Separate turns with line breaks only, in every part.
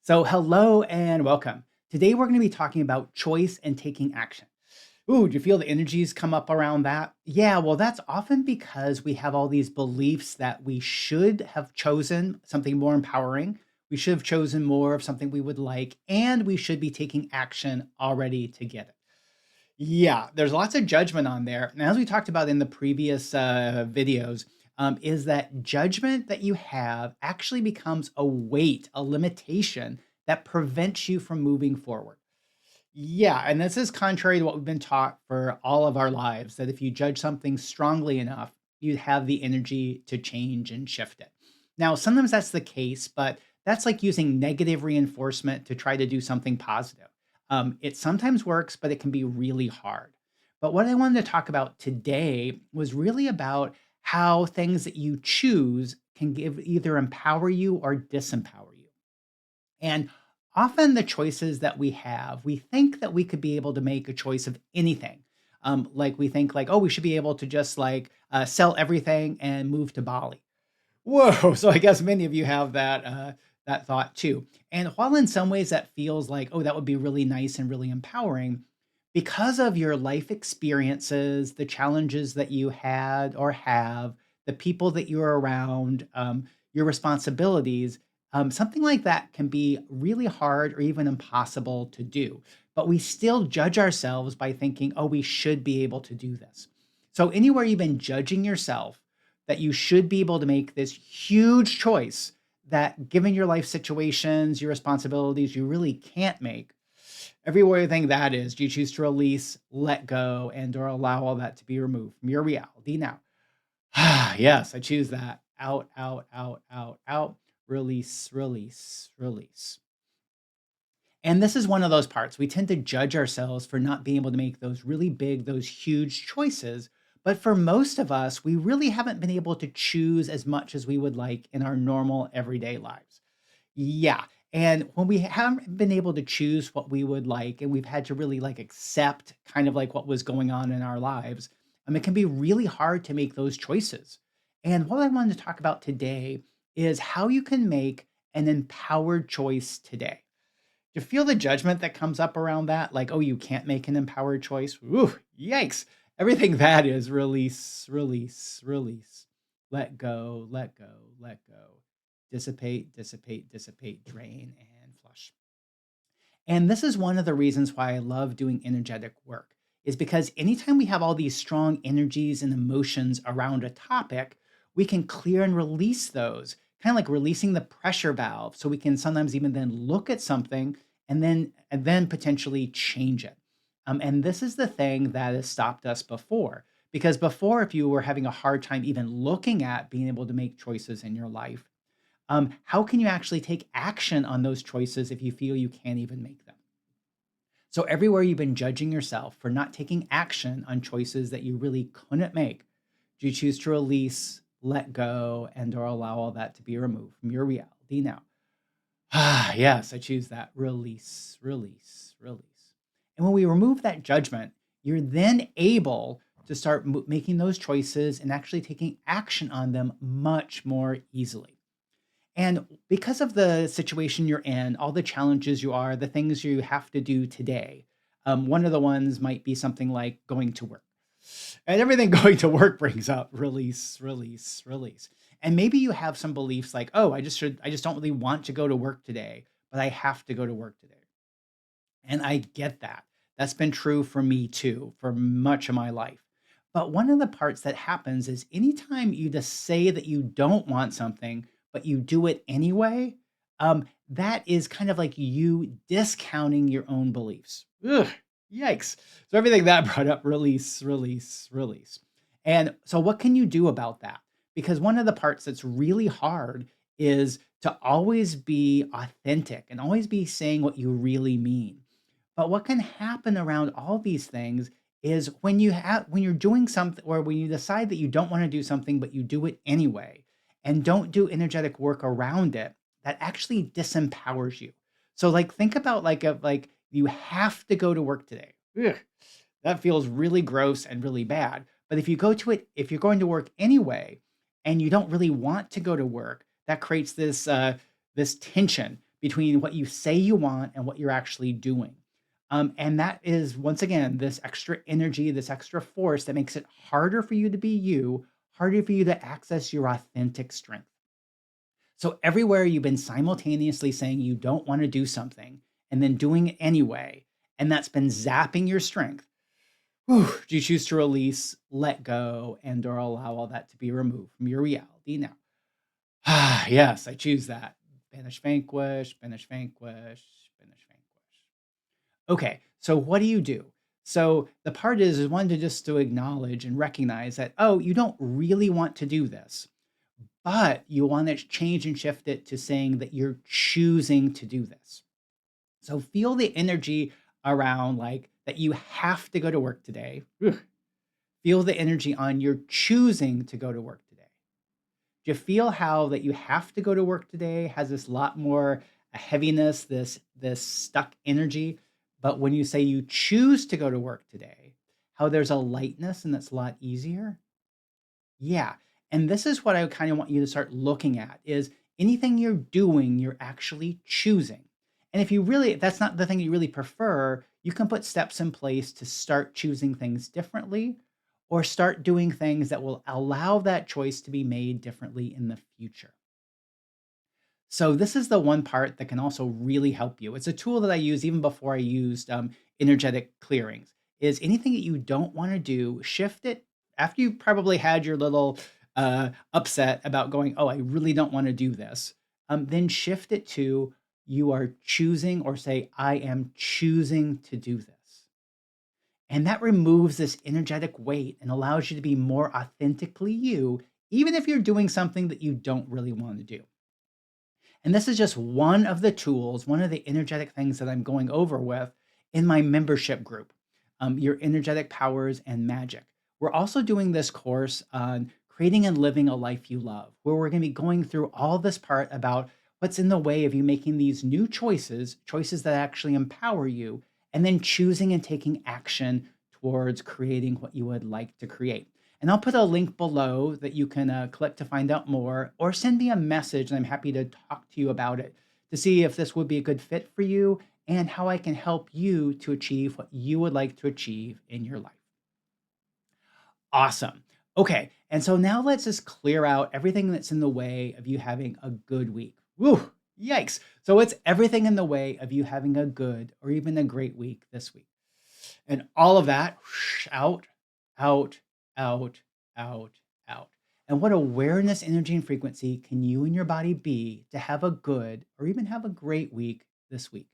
So, hello and welcome. Today, we're going to be talking about choice and taking action. Ooh, do you feel the energies come up around that? Yeah, well, that's often because we have all these beliefs that we should have chosen something more empowering. We should have chosen more of something we would like, and we should be taking action already to get it. Yeah, there's lots of judgment on there. And as we talked about in the previous videos, is that judgment that you have actually becomes a weight, a limitation that prevents you from moving forward. Yeah, and this is contrary to what we've been taught for all of our lives that if you judge something strongly enough, you have the energy to change and shift it. Now, sometimes that's the case, but that's like using negative reinforcement to try to do something positive. It sometimes works, but it can be really hard. But what I wanted to talk about today was really about how things that you choose can give either empower you or disempower you. And often the choices that we have, we think that we could be able to make a choice of anything. Like we think like, oh, we should be able to just like sell everything and move to Bali. Whoa! So I guess many of you have that thought too. And while in some ways that feels like, oh, that would be really nice and really empowering, because of your life experiences, the challenges that you had or have, the people that you're around, your responsibilities, something like that can be really hard or even impossible to do. But we still judge ourselves by thinking, oh, we should be able to do this. So anywhere you've been judging yourself that you should be able to make this huge choice that given your life situations, your responsibilities, you really can't make. Everywhere you think that is, do you choose to release, let go, and or allow all that to be removed from your reality now? Yes, I choose that. Out, out, out, out, out. Release, release, release. And this is one of those parts. We tend to judge ourselves for not being able to make those really big, those huge choices. But for most of us, we really haven't been able to choose as much as we would like in our normal everyday lives. Yeah. And when we haven't been able to choose what we would like, and we've had to really like accept kind of like what was going on in our lives, it can be really hard to make those choices. And what I wanted to talk about today is how you can make an empowered choice today. You feel the judgment that comes up around that? Like, oh, you can't make an empowered choice? Ooh, yikes. Everything that is release, release, release. Let go, let go, let go. Dissipate, dissipate, dissipate, drain, and flush. And this is one of the reasons why I love doing energetic work, is because anytime we have all these strong energies and emotions around a topic, we can clear and release those, kind of like releasing the pressure valve. So we can sometimes even then look at something and then potentially change it. And this is the thing that has stopped us before. Because before, if you were having a hard time even looking at being able to make choices in your life, how can you actually take action on those choices if you feel you can't even make them? So, everywhere you've been judging yourself for not taking action on choices that you really couldn't make, do you choose to release, let go, and or allow all that to be removed from your reality now? Yes, I choose that. Release, release, release. And when we remove that judgment, you're then able to start making those choices and actually taking action on them much more easily. And because of the situation you're in, all the challenges you are, the things you have to do today, one of the ones might be something like going to work. And everything going to work brings up release, release, release. And maybe you have some beliefs like, oh, I just don't really want to go to work today, but I have to go to work today. And I get that. That's been true for me too, for much of my life. But one of the parts that happens is anytime you just say that you don't want something, but you do it anyway, that is kind of like you discounting your own beliefs. Ugh, yikes. So everything that brought up release, release, release. And so, what can you do about that? Because one of the parts that's really hard is to always be authentic and always be saying what you really mean. But what can happen around all these things is when you're doing something or when you decide that you don't want to do something but you do it anyway and don't do energetic work around it, that actually disempowers you. So like think about like you have to go to work today. Ugh, that feels really gross and really bad. But if you're going to work anyway and you don't really want to go to work, that creates this tension between what you say you want and what you're actually doing. And that is, once again, this extra energy, this extra force that makes it harder for you to be you, harder for you to access your authentic strength. So, everywhere you've been simultaneously saying you don't want to do something and then doing it anyway, and that's been zapping your strength. Whew, do you choose to release, let go, and or allow all that to be removed from your reality now? Yes, I choose that. Banish, vanquish, banish, vanquish, banish, vanquish. Okay, so what do you do? So the part is one to just to acknowledge and recognize that, oh, you don't really want to do this, but you want to change and shift it to saying that you're choosing to do this. So feel the energy around like that you have to go to work today. Ugh. Feel the energy on you're choosing to go to work today. Do you feel how that you have to go to work today has this lot more heaviness, this stuck energy? But when you say you choose to go to work today, how there's a lightness and it's a lot easier? Yeah. And this is what I kind of want you to start looking at is anything you're doing, you're actually choosing. And if you really, if that's not the thing you really prefer, you can put steps in place to start choosing things differently or start doing things that will allow that choice to be made differently in the future. So this is the one part that can also really help you. It's a tool that I use even before I used energetic clearings. Is anything that you don't want to do, shift it after you probably had your little upset about going, oh, I really don't want to do this. Then shift it to you are choosing, or say, I am choosing to do this. And that removes this energetic weight and allows you to be more authentically you, even if you're doing something that you don't really want to do. And this is just one of the tools, one of the energetic things that I'm going over with in my membership group, your energetic powers and magic. We're also doing this course on creating and living a life you love, where we're going to be going through all this part about what's in the way of you making these new choices, choices that actually empower you, and then choosing and taking action towards creating what you would like to create. And I'll put a link below that you can click to find out more, or send me a message, and I'm happy to talk to you about it to see if this would be a good fit for you and how I can help you to achieve what you would like to achieve in your life. Awesome. Okay. And so now let's just clear out everything that's in the way of you having a good week. Woo, yikes. So it's everything in the way of you having a good or even a great week this week. And all of that out, out, out, out, out. And what awareness, energy, and frequency can you and your body be to have a good or even have a great week this week?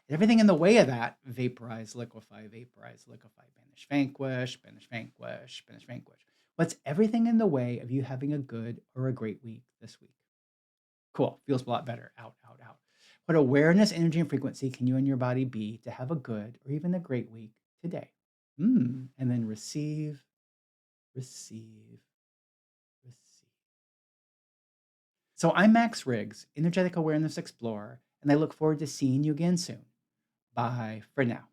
And everything in the way of that, vaporize, liquefy, banish, vanquish, banish, vanquish, banish, vanquish. What's everything in the way of you having a good or a great week this week? Cool. Feels a lot better. Out, out, out. What awareness, energy, and frequency can you and your body be to have a good or even a great week today? And then receive, receive, receive. So I'm Max Riggs, Energetic Awareness Explorer, and I look forward to seeing you again soon. Bye for now.